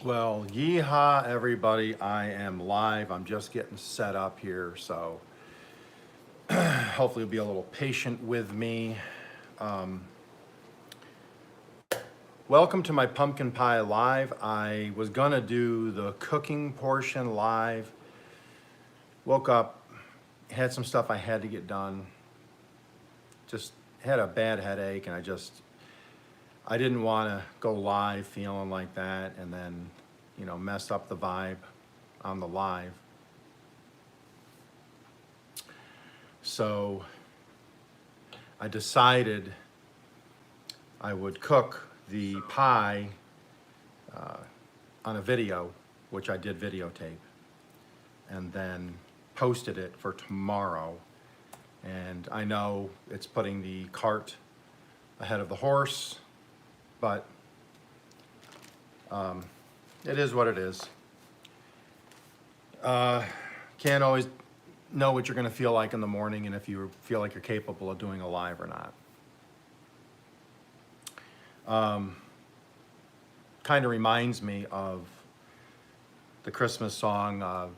Well, yeehaw, everybody. I am live. I'm just getting set up here, so hopefully you'll be a little patient with me. Welcome to my pumpkin pie live. I was gonna do the cooking portion live. Woke up, had some stuff I had to get done. Just had a bad headache, and I didn't want to go live feeling like that and then, mess up the vibe on the live. So I decided I would cook the pie on a video, which I did videotape, and then posted it for tomorrow. And I know it's putting the cart ahead of the horse, but it is what it is. Can't always know what you're going to feel like in the morning and if you feel like you're capable of doing a live or not. Kind of reminds me of the Christmas song,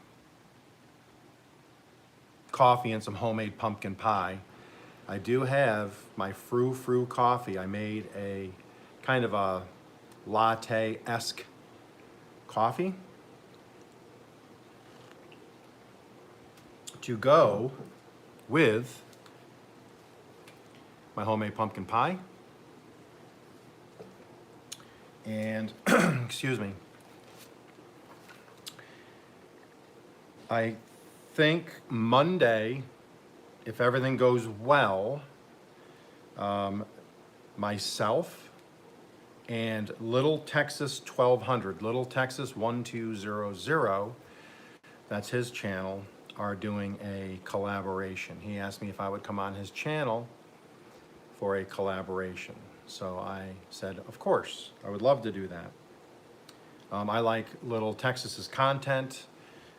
Coffee and Some Homemade Pumpkin Pie. I do have my frou coffee. I made a kind of a latte-esque coffee to go with my homemade pumpkin pie. And, excuse me, I think Monday, if everything goes well, myself and Little Texas 1200, Little Texas 1200, that's his channel, are doing a collaboration. He asked me if I would come on his channel for a collaboration. So I said, of course, I would love to do that. I like Little Texas's content.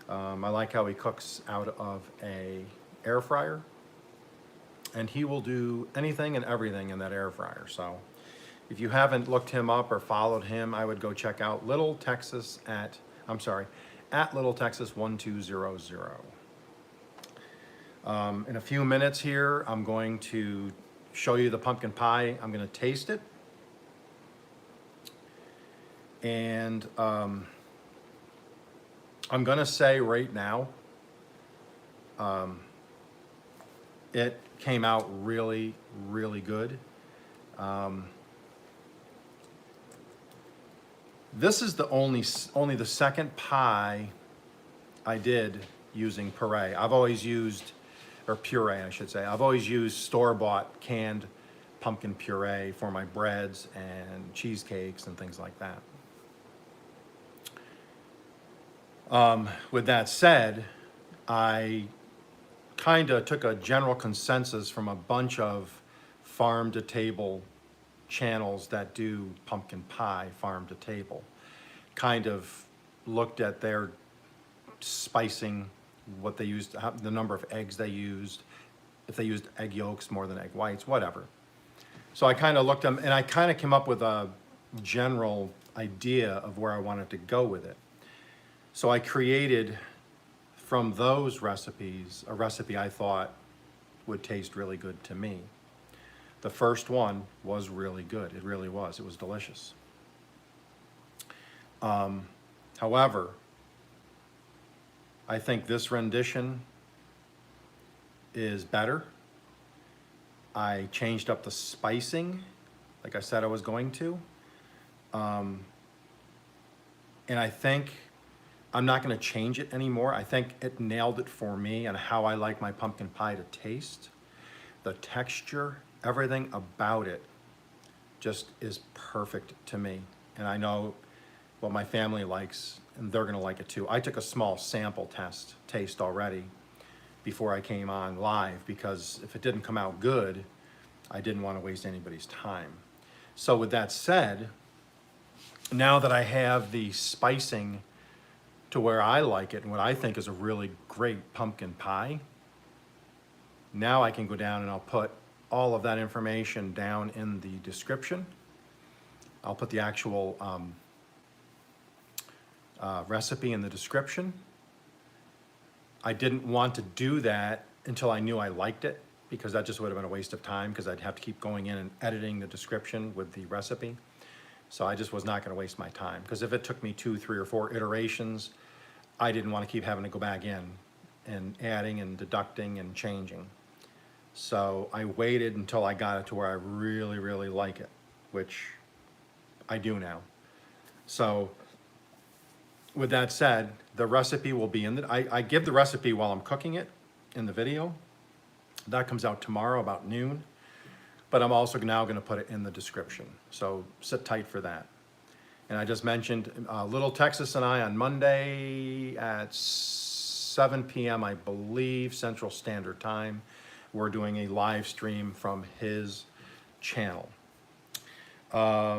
I like how he cooks out of a air fryer. And he will do anything and everything in that air fryer. So if you haven't looked him up or followed him, I would go check out Little Texas at Little Texas 1200. In a few minutes here, I'm going to show you the pumpkin pie. I'm going to taste it. And I'm going to say right now, it came out really, really good. This is the only the second pie I did using puree. I've always used, or puree I should say, I've always used store-bought canned pumpkin puree for my breads and cheesecakes and things like that. With that said, I kind of took a general consensus from a bunch of farm-to-table channels that do pumpkin pie farm-to-table. Kind of looked at their spicing, what they used, the number of eggs they used, if they used egg yolks more than egg whites, whatever. So I kind of looked them, and I kind of came up with a general idea of where I wanted to go with it. So I created from those recipes a recipe I thought would taste really good to me. The first one was really good. It really was. It was delicious. However, I think this rendition is better. I changed up the spicing, like I said I was going to. And I think I'm not going to change it anymore. I think it nailed it for me and how I like my pumpkin pie to taste. The texture, everything about it just is perfect to me. And I know what my family likes, and they're gonna like it too. I took a small sample taste already before I came on live, because if it didn't come out good, I didn't want to waste anybody's time. So with that said, now that I have the spicing to where I like it and what I think is a really great pumpkin pie, now I can go down and I'll put all of that information down in the description. I'll put the actual recipe in the description. I didn't want to do that until I knew I liked it, because that just would have been a waste of time, because I'd have to keep going in and editing the description with the recipe. So I just was not going to waste my time, because if it took me 2, 3, or 4 iterations, I didn't want to keep having to go back in and adding and deducting and changing. So I waited until I got it to where I really, really like it, which I do now. So with that said, the recipe will be in I give the recipe while I'm cooking it in the video. That comes out tomorrow about noon, but I'm also now going to put it in the description. So sit tight for that. And I just mentioned Little Texas and I on Monday at 7 p.m., I believe, Central Standard Time. We're doing a live stream from his channel. Now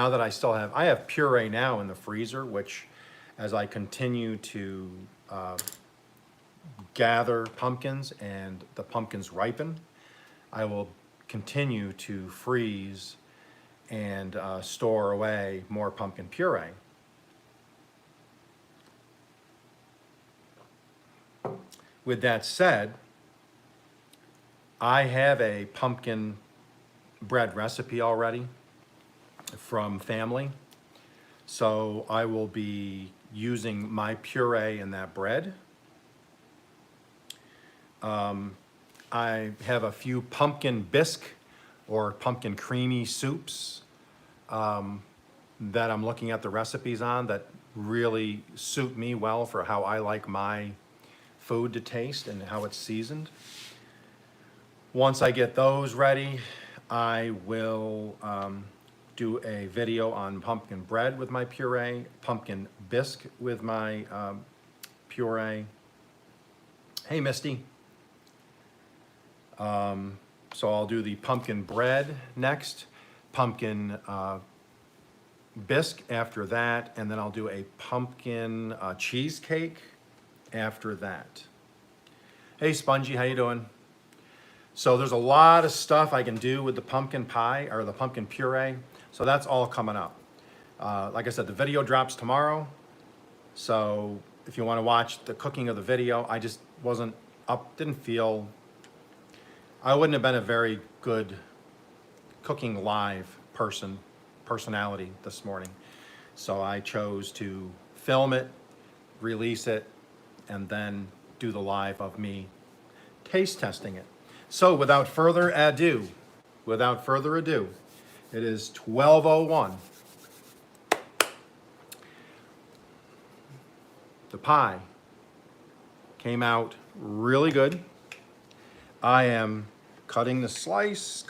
that I have puree now in the freezer, which as I continue to gather pumpkins and the pumpkins ripen, I will continue to freeze and store away more pumpkin puree. With that said, I have a pumpkin bread recipe already from family. So I will be using my puree in that bread. I have a few pumpkin bisque or pumpkin creamy soups that I'm looking at the recipes on that really suit me well for how I like my food to taste and how it's seasoned. Once I get those ready, I will do a video on pumpkin bread with my puree, pumpkin bisque with my puree. Hey, Misty. So I'll do the pumpkin bread next, pumpkin bisque after that, and then I'll do a pumpkin cheesecake after that. Hey, Spongy, how you doing? So there's a lot of stuff I can do with the pumpkin pie or the pumpkin puree. So that's all coming up. Like I said, the video drops tomorrow. So if you want to watch the cooking of the video, I just wasn't up, I wouldn't have been a very good cooking live personality this morning. So I chose to film it, release it, and then do the live of me taste testing it. So without further ado, it is 12:01. The pie came out really good. I am cutting the slice.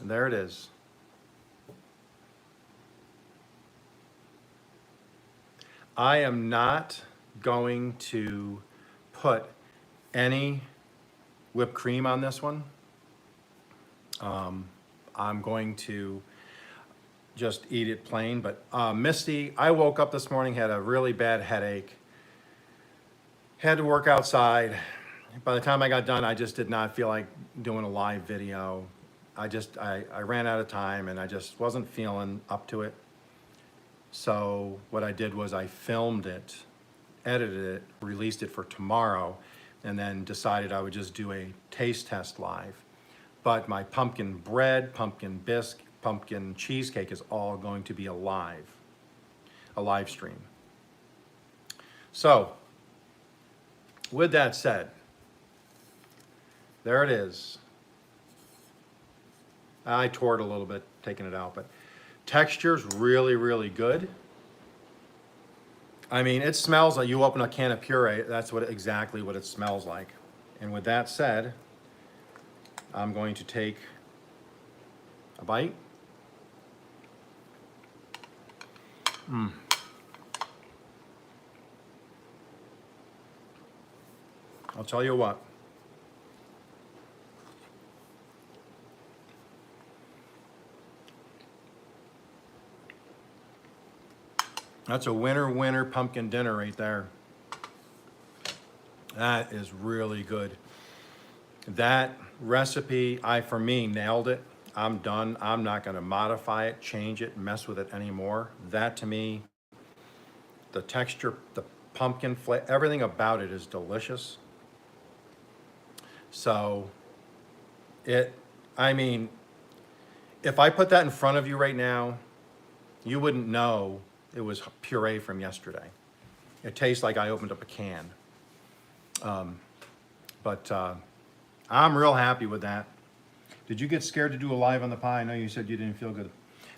And there it is. I am not going to put any whipped cream on this one. I'm going to just eat it plain. But Misty, I woke up this morning, had a really bad headache, had to work outside. By the time I got done, I just did not feel like doing a live video. I ran out of time and I just wasn't feeling up to it. So what I did was I filmed it, edited it, released it for tomorrow, and then decided I would just do a taste test live. But my pumpkin bread, pumpkin bisque, pumpkin cheesecake is all going to be a live stream. So, with that said, there it is. I tore it a little bit, taking it out, but texture's really, really good. I mean, it smells like you open a can of puree, that's exactly what it smells like. And with that said, I'm going to take a bite. I'll tell you what. That's a winner pumpkin dinner right there. That is really good. That recipe, for me, nailed it. I'm done. I'm not gonna modify it, change it, mess with it anymore. That to me, the texture, the pumpkin flavor, everything about it is delicious. So it, I mean, if I put that in front of you right now, you wouldn't know it was puree from yesterday. It tastes like I opened up a can. But I'm real happy with that. Did you get scared to do a live on the pie? I know you said you didn't feel good.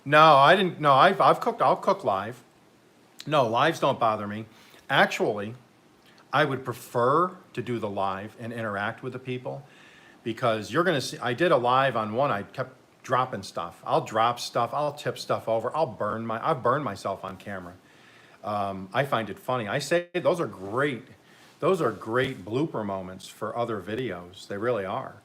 No, I didn't. No, I've cooked. I'll cook live. No, lives don't bother me. Actually, I would prefer to do the live and interact with the people because you're gonna see. I did a live on one. I kept dropping stuff. I'll drop stuff. I'll tip stuff over. I've burned myself on camera. I find it funny. I say those are great. Those are great blooper moments for other videos. They really are.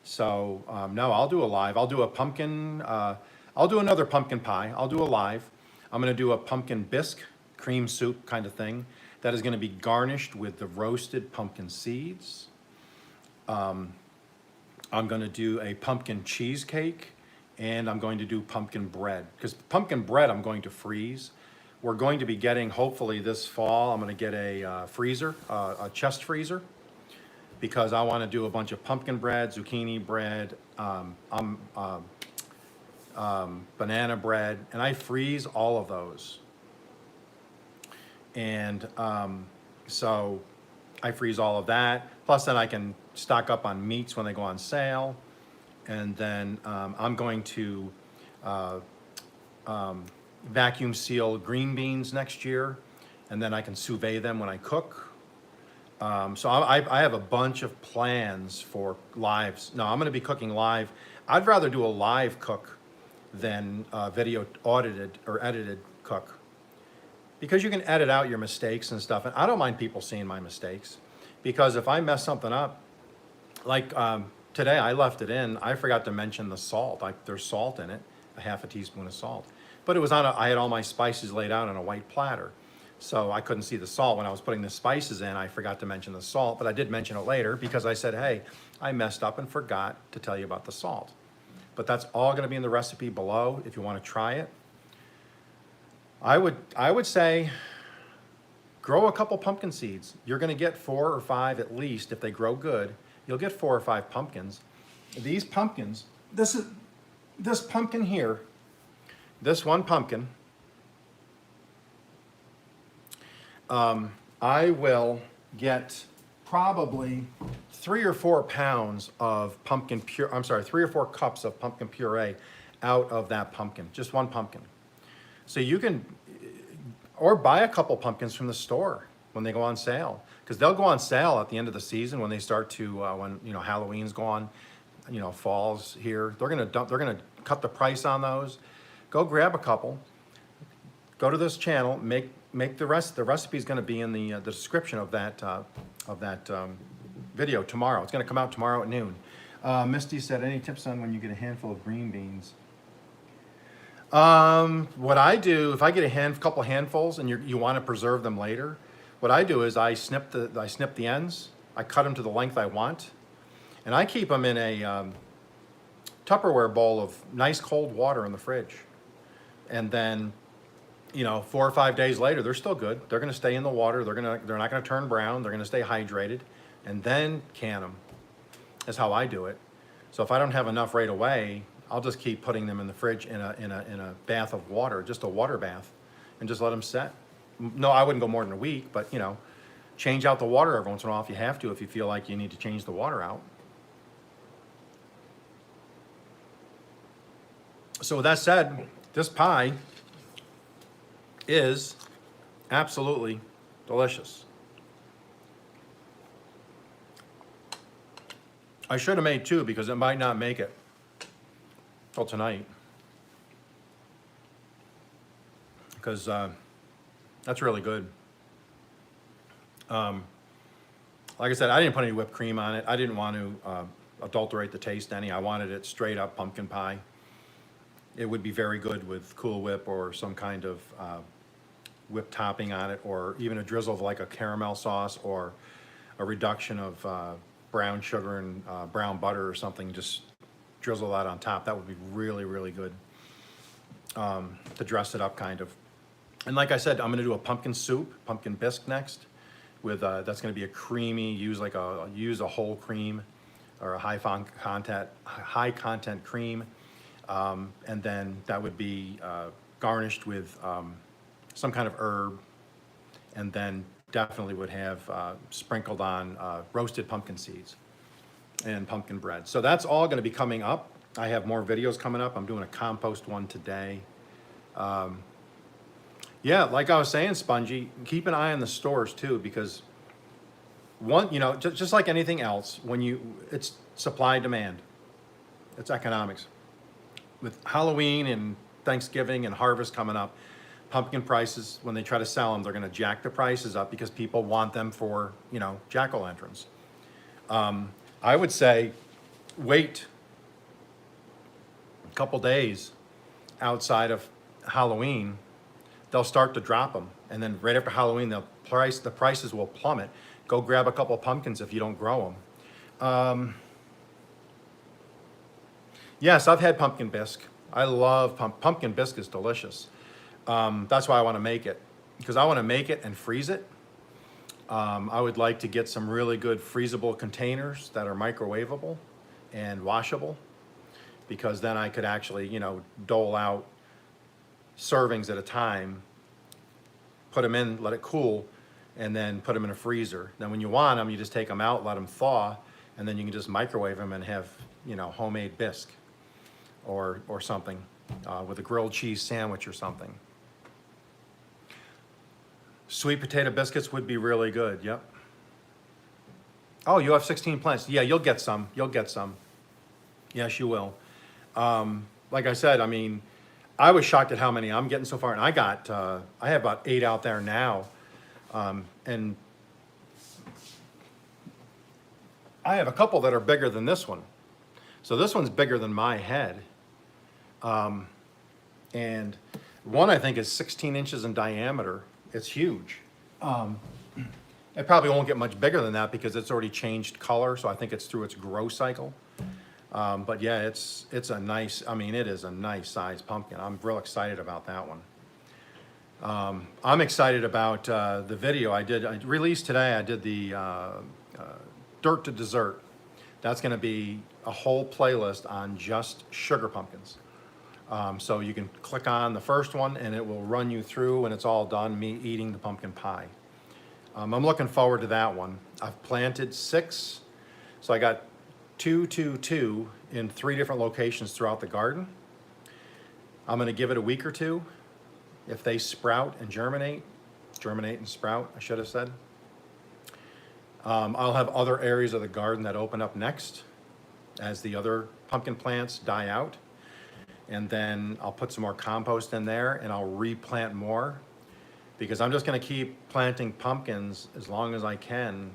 So no, I'll do a live. I'll do a pumpkin. I'll do another pumpkin pie. I'll do a live. I'm going to do a pumpkin bisque cream soup kind of thing that is going to be garnished with the roasted pumpkin seeds. I'm going to do a pumpkin cheesecake, and I'm going to do pumpkin bread because pumpkin bread I'm going to freeze. We're going to be getting, hopefully this fall, I'm going to get a freezer, a chest freezer, because I want to do a bunch of pumpkin bread, zucchini bread, banana bread, and I freeze all of those. And so I freeze all of that. Plus then I can stock up on meats when they go on sale. And then I'm going to vacuum seal green beans next year. And then I can sous vide them when I cook. So I have a bunch of plans for lives. No, I'm going to be cooking live. I'd rather do a live cook than video audited or edited cook. Because you can edit out your mistakes and stuff. And I don't mind people seeing my mistakes. Because if I mess something up, like today I left it in, I forgot to mention the salt. There's salt in it, a half a teaspoon of salt. But it was I had all my spices laid out on a white platter. So I couldn't see the salt. When I was putting the spices in, I forgot to mention the salt, but I did mention it later because I said, hey, I messed up and forgot to tell you about the salt. But that's all gonna be in the recipe below if you wanna try it. I would say grow a couple pumpkin seeds. You're gonna get 4 or 5 at least. If they grow good, you'll get 4 or 5 pumpkins. These pumpkins, this pumpkin here, this one pumpkin, I will get probably 3 or 4 pounds of pumpkin puree, I'm sorry, 3 or 4 cups of pumpkin puree out of that pumpkin, just one pumpkin. So you can, or buy a couple pumpkins from the store when they go on sale, because they'll go on sale at the end of the season when they start to, when Halloween's gone, fall's here. They're gonna cut the price on those. Go grab a couple. Go to this channel, make the rest. The recipe is going to be in the description of that video tomorrow. It's going to come out tomorrow at noon. Misty said, any tips on when you get a handful of green beans? What I do, if I get a couple handfuls and you want to preserve them later, what I do is I snip the ends. I cut them to the length I want, and I keep them in a Tupperware bowl of nice cold water in the fridge, and then 4 or 5 days later, they're still good. They're going to stay in the water. They're not going to turn brown. They're going to stay hydrated, and then can them. That's how I do it. So if I don't have enough right away, I'll just keep putting them in the fridge in a bath of water, just a water bath, and just let them set. No, I wouldn't go more than a week, but change out the water every once in a while if you have to, if you feel like you need to change the water out. So with that said, this pie is absolutely delicious. I should have made 2 because it might not make it till tonight. Because that's really good. Like I said, I didn't put any whipped cream on it. I didn't want to adulterate the taste any. I wanted it straight up pumpkin pie. It would be very good with Cool Whip or some kind of whipped topping on it, or even a drizzle of like a caramel sauce, or a reduction of brown sugar and brown butter or something, just drizzle that on top. That would be really, really good to dress it up kind of. And like I said, I'm gonna do a pumpkin soup, pumpkin bisque next, with that's gonna be a creamy, use a whole cream or a high content cream, and then that would be garnished with some kind of herb, and then definitely would have sprinkled on roasted pumpkin seeds and pumpkin bread. So that's all gonna be coming up. I have more videos coming up. I'm doing a compost one today. Yeah, like I was saying, Spongy, keep an eye on the stores too, because just like anything else, it's supply demand. It's economics. With Halloween and Thanksgiving and harvest coming up, pumpkin prices, when they try to sell them, they're gonna jack the prices up because people want them for, jack-o'-lanterns. I would say wait a couple days outside of Halloween, they'll start to drop them. And then right after Halloween, the prices will plummet. Go grab a couple pumpkins if you don't grow them. Yes, I've had pumpkin bisque. I love pumpkin bisque is delicious. That's why I want to make it, because I want to make it and freeze it. I would like to get some really good freezable containers that are microwavable and washable, because then I could actually, dole out servings at a time, put them in, let it cool, and then put them in a freezer. Then when you want them, you just take them out, let them thaw, and then you can just microwave them and have, homemade bisque or something with a grilled cheese sandwich or something. Sweet potato biscuits would be really good, yep. Oh, you have 16 plants. Yeah, you'll get some. You'll get some. Yes, you will. Like I said, I was shocked at how many I'm getting so far, and I have about 8 out there now, and I have a couple that are bigger than this one. So this one's bigger than my head, and one I think is 16 inches in diameter. It's huge. It probably won't get much bigger than that because it's already changed color, so I think it's through its grow cycle. But yeah, it's a nice, it is a nice sized pumpkin. I'm real excited about that one. I'm excited about the video I released today. I did the Dirt to Dessert. That's gonna be a whole playlist on just sugar pumpkins. So you can click on the first one and it will run you through when it's all done, me eating the pumpkin pie. I'm looking forward to that one. I've planted 6, so I got 2 in 3 different locations throughout the garden. I'm gonna give it a week or 2. If they sprout and germinate and sprout, I should have said. I'll have other areas of the garden that open up next as the other pumpkin plants die out. And then I'll put some more compost in there and I'll replant more, because I'm just gonna keep planting pumpkins as long as I can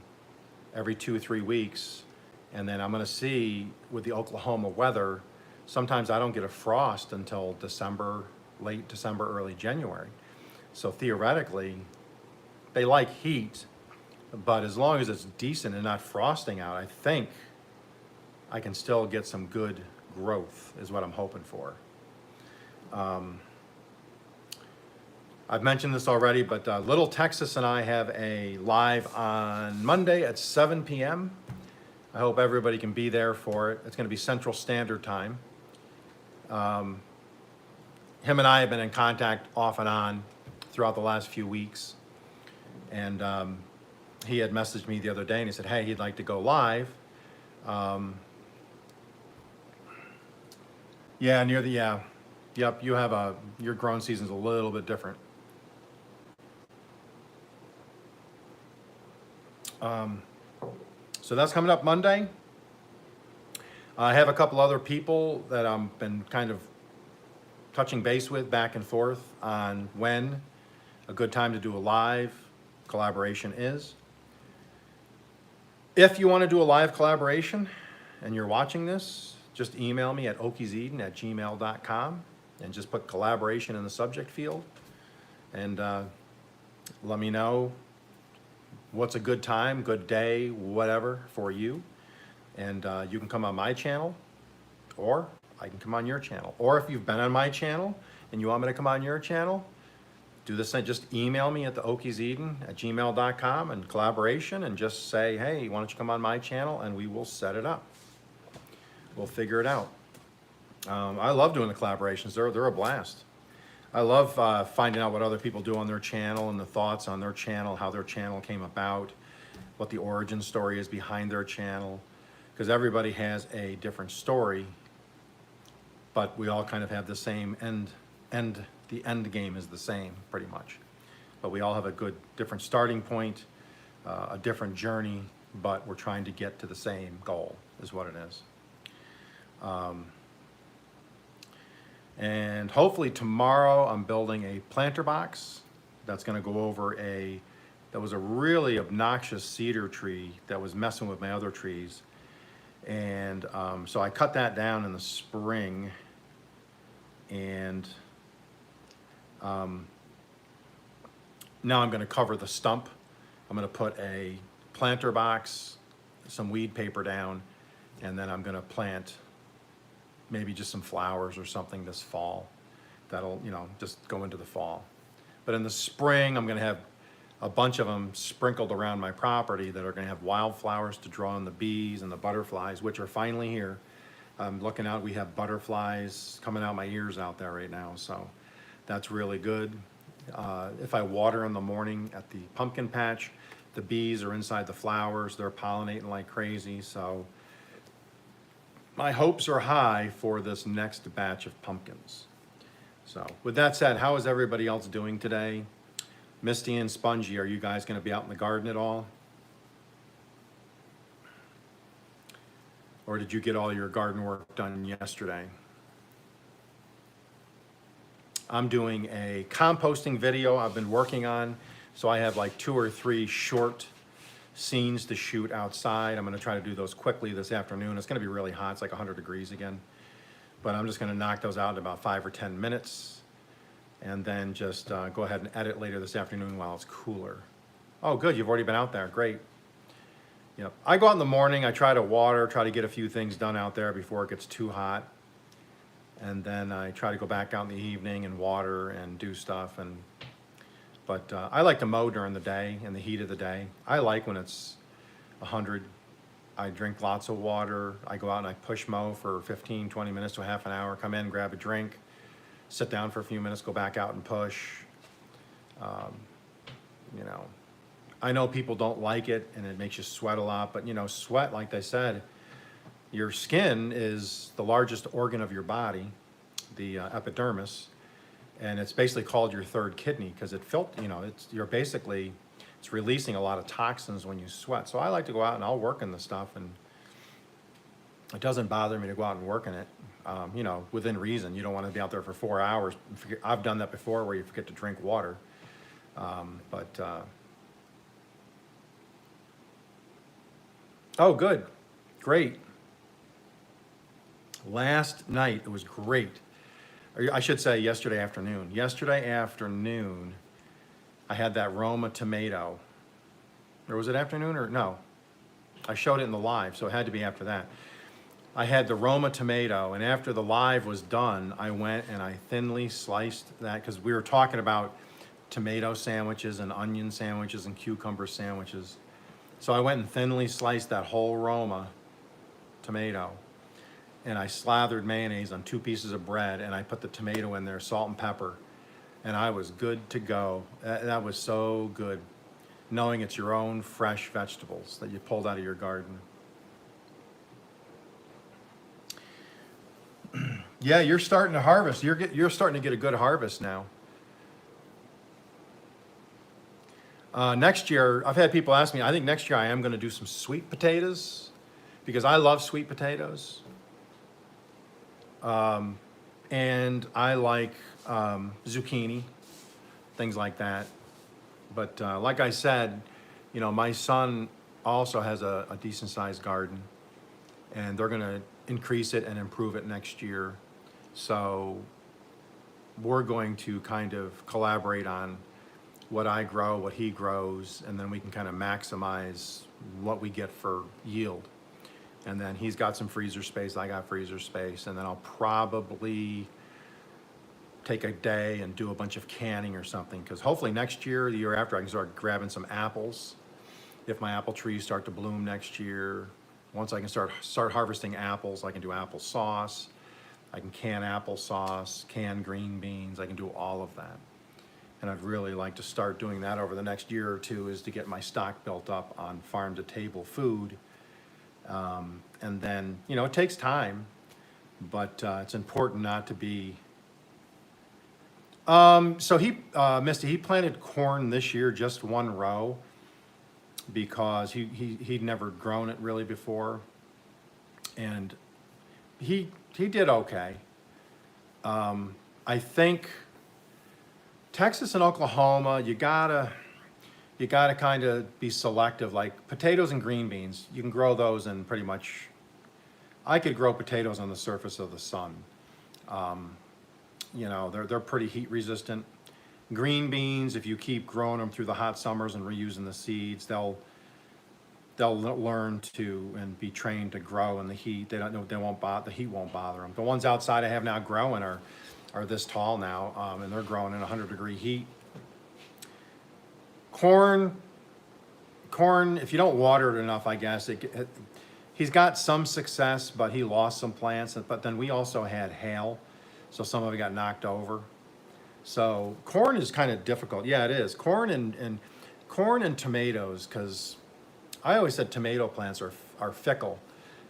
every 2-3 weeks. And then I'm gonna see with the Oklahoma weather, sometimes I don't get a frost until December, late December, early January. So theoretically, they like heat, but as long as it's decent and not frosting out, I think I can still get some good growth is what I'm hoping for. I've mentioned this already, but Little Texas and I have a live on Monday at 7 p.m. I hope everybody can be there for it. It's going to be Central Standard Time. Him and I have been in contact off and on throughout the last few weeks. And he had messaged me the other day and he said, hey, he'd like to go live. Yep, you have your growing season's a little bit different. So that's coming up Monday. I have a couple other people that I've been kind of touching base with back and forth on when a good time to do a live collaboration is. If you want to do a live collaboration and you're watching this, just email me at okieseden@gmail.com and just put collaboration in the subject field. And Let me know what's a good time, good day, whatever for you. And you can come on my channel, or I can come on your channel. Or if you've been on my channel and you want me to come on your channel, do this and just email me at the okieseden@gmail.com and collaboration, and just say, hey, why don't you come on my channel, and we will set it up. We'll figure it out. I love doing the collaborations. They're a blast. I love finding out what other people do on their channel and the thoughts on their channel, how their channel came about, what the origin story is behind their channel, because everybody has a different story, but we all kind of have the same end. The end game is the same, pretty much. But we all have a good different starting point, a different journey, but we're trying to get to the same goal, is what it is. And hopefully tomorrow I'm building a planter box that's going to go over that was a really obnoxious cedar tree that was messing with my other trees. And so I cut that down in the spring, and now I'm going to cover the stump. I'm going to put a planter box, some weed paper down, and then I'm going to plant maybe just some flowers or something this fall. That'll, just go into the fall. But in the spring, I'm going to have a bunch of them sprinkled around my property that are going to have wildflowers to draw in the bees and the butterflies, which are finally here. I'm looking out, we have butterflies coming out my ears out there right now, so that's really good. If I water in the morning at the pumpkin patch, the bees are inside the flowers, they're pollinating like crazy, so my hopes are high for this next batch of pumpkins. So with that said, how is everybody else doing today? Misty and Spongy, are you guys going to be out in the garden at all? Or did you get all your garden work done yesterday? I'm doing a composting video I've been working on. So I have like 2 or 3 short scenes to shoot outside. I'm going to try to do those quickly this afternoon. It's going to be really hot. It's like 100 degrees again. But I'm just going to knock those out in about 5 or 10 minutes. And then just go ahead and edit later this afternoon while it's cooler. Oh, good. You've already been out there. Great. Yep. I go out in the morning. I try to water, try to get a few things done out there before it gets too hot. And then I try to go back out in the evening and water and do stuff. But I like to mow during the day, in the heat of the day. I like when it's 100. I drink lots of water. I go out and I push mow for 15, 20 minutes to a half an hour, come in, grab a drink, sit down for a few minutes, go back out and push. I know people don't like it and it makes you sweat a lot, but sweat, like they said, your skin is the largest organ of your body, the epidermis, and it's basically called your third kidney because it's releasing a lot of toxins when you sweat. So I like to go out and I'll work in the stuff, and it doesn't bother me to go out and work in it, within reason. You don't want to be out there for 4 hours. I've done that before where you forget to drink water. Oh, good. Great. Last night, it was great. Or I should say yesterday afternoon. Yesterday afternoon, I had that Roma tomato. Or was it afternoon or no? I showed it in the live, so it had to be after that. I had the Roma tomato, and after the live was done, I went and I thinly sliced that, because we were talking about tomato sandwiches and onion sandwiches and cucumber sandwiches. So I went and thinly sliced that whole Roma tomato, and I slathered mayonnaise on 2 pieces of bread, and I put the tomato in there, salt and pepper, and I was good to go. That was so good, knowing it's your own fresh vegetables that you pulled out of your garden. Yeah, you're starting to harvest. You're starting to get a good harvest now. Next year, I've had people ask me, I think next year I am going to do some sweet potatoes, because I love sweet potatoes. And I like zucchini, things like that. But like I said, my son also has a decent sized garden, and they're going to increase it and improve it next year. So we're going to kind of collaborate on what I grow, what he grows, and then we can kind of maximize what we get for yield. And then he's got some freezer space, I got freezer space, and then I'll probably take a day and do a bunch of canning or something, because hopefully next year, the year after, I can start grabbing some apples. If my apple trees start to bloom next year, once I can start harvesting apples, I can do applesauce. I can can applesauce, can green beans. I can do all of that. And I'd really like to start doing that over the next year or two, is to get my stock built up on farm to table food. And then, you know, it takes time, but it's important not to be. So Misty, he planted corn this year, just one row, because he'd never grown it really before, and he did okay. I think Texas and Oklahoma, you gotta kind of be selective. Like potatoes and green beans, you can grow those in pretty much. I could grow potatoes on the surface of the sun. You know, they're pretty heat resistant. Green beans, if you keep growing them through the hot summers and reusing the seeds, they'll learn to and be trained to grow in the heat. They don't know, the heat won't bother them. The ones outside I have now growing are this tall now, and they're growing in 100-degree heat. Corn, if you don't water it enough, I guess he's got some success, but he lost some plants. But then we also had hail, so some of it got knocked over. So corn is kind of difficult. Yeah, it is. Corn and tomatoes, because I always said tomato plants are fickle,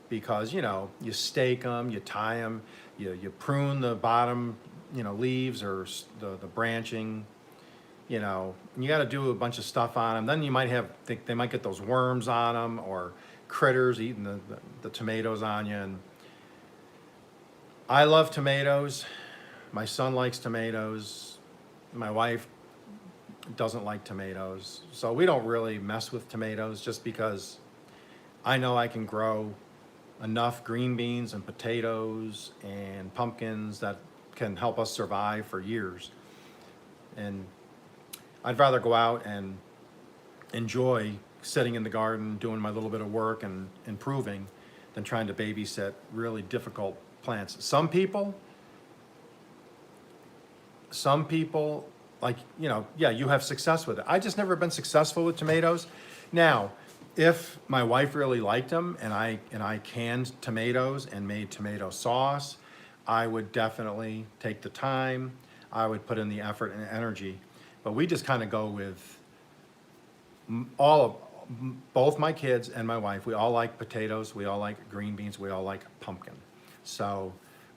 because, you know, you stake them, you tie them, you prune the bottom, you know, leaves or the branching, you know, and you got to do a bunch of stuff on them. Then you might they might get those worms on them, or critters eating the tomatoes on you. And I love tomatoes. My son likes tomatoes. My wife doesn't like tomatoes. So we don't really mess with tomatoes, just because I know I can grow enough green beans and potatoes and pumpkins that can help us survive for years. And I'd rather go out and enjoy sitting in the garden, doing my little bit of work and improving, than trying to babysit really difficult plants. Some people, like, you know, yeah, you have success with it. I just never been successful with tomatoes. Now, if my wife really liked them and I canned tomatoes and made tomato sauce, I would definitely take the time. I would put in the effort and energy. But we just kind of go with both my kids and my wife. We all like potatoes. We all like green beans. We all like pumpkin. So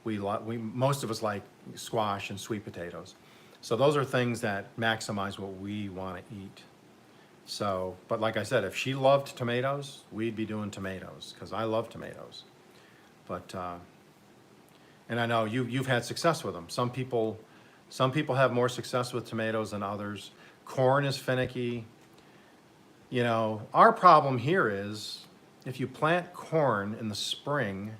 most of us like squash and sweet potatoes. So those are things that maximize what we want to eat. So, but like I said, if she loved tomatoes, we'd be doing tomatoes, because I love tomatoes. But and I know you've had success with them. Some people have more success with tomatoes than others. Corn is finicky. You know, our problem here is, if you plant corn in the spring,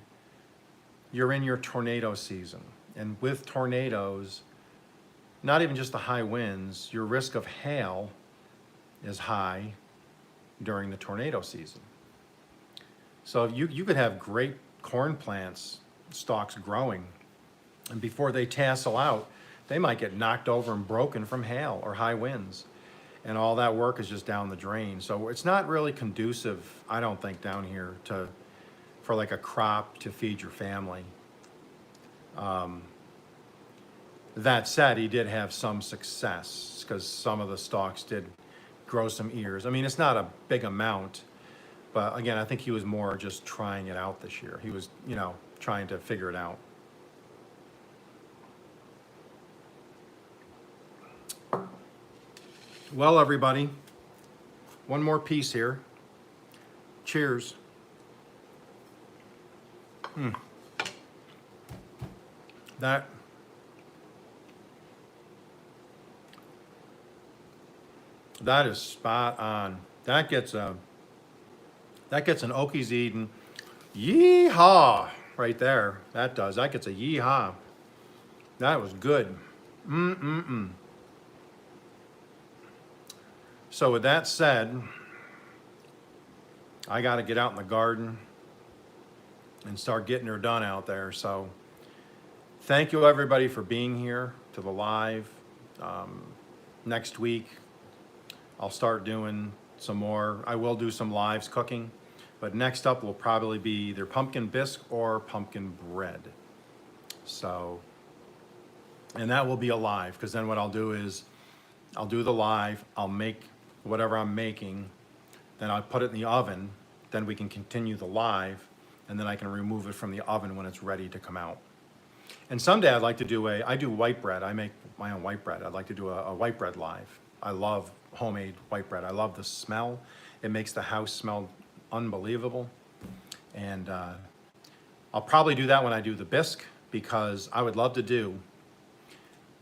you're in your tornado season. And with tornadoes, not even just the high winds, your risk of hail is high during the tornado season. So you could have great corn plants, stalks growing, and before they tassel out, they might get knocked over and broken from hail or high winds. And all that work is just down the drain. So it's not really conducive, I don't think, down here for like a crop to feed your family. That said, he did have some success, because some of the stalks did grow some ears. I mean, it's not a big amount, but again, I think he was more just trying it out this year. He was, you know, trying to figure it out. Well, everybody, one more piece here. Cheers. That is spot on. That gets an Okies Eden yeehaw right there. That does. That gets a yeehaw. That was good. So with that said, I got to get out in the garden and start getting her done out there. So thank you everybody for being here to the live. Next week, I'll start doing some more. I will do some lives cooking, but next up will probably be either pumpkin bisque or pumpkin bread. So, and that will be a live, because then what I'll do is I'll do the live, I'll make whatever I'm making, then I'll put it in the oven, then we can continue the live, and then I can remove it from the oven when it's ready to come out. And someday I'd like to do I do white bread. I make my own white bread. I'd like to do a white bread live. I love homemade white bread. I love the smell. It makes the house smell unbelievable. And I'll probably do that when I do the bisque, because I would love to do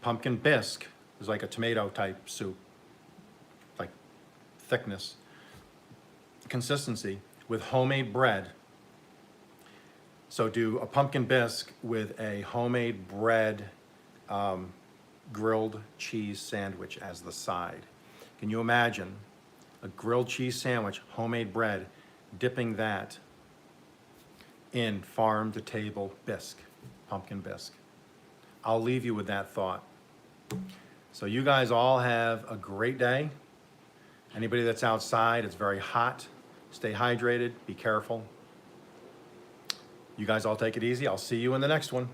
pumpkin bisque. It's like a tomato type soup, like thickness, consistency, with homemade bread. So do a pumpkin bisque with a homemade bread grilled cheese sandwich as the side. Can you imagine a grilled cheese sandwich, homemade bread, dipping that in farm to table bisque, pumpkin bisque? I'll leave you with that thought. So you guys all have a great day. Anybody that's outside, it's very hot. Stay hydrated, be careful. You guys all take it easy. I'll see you in the next one.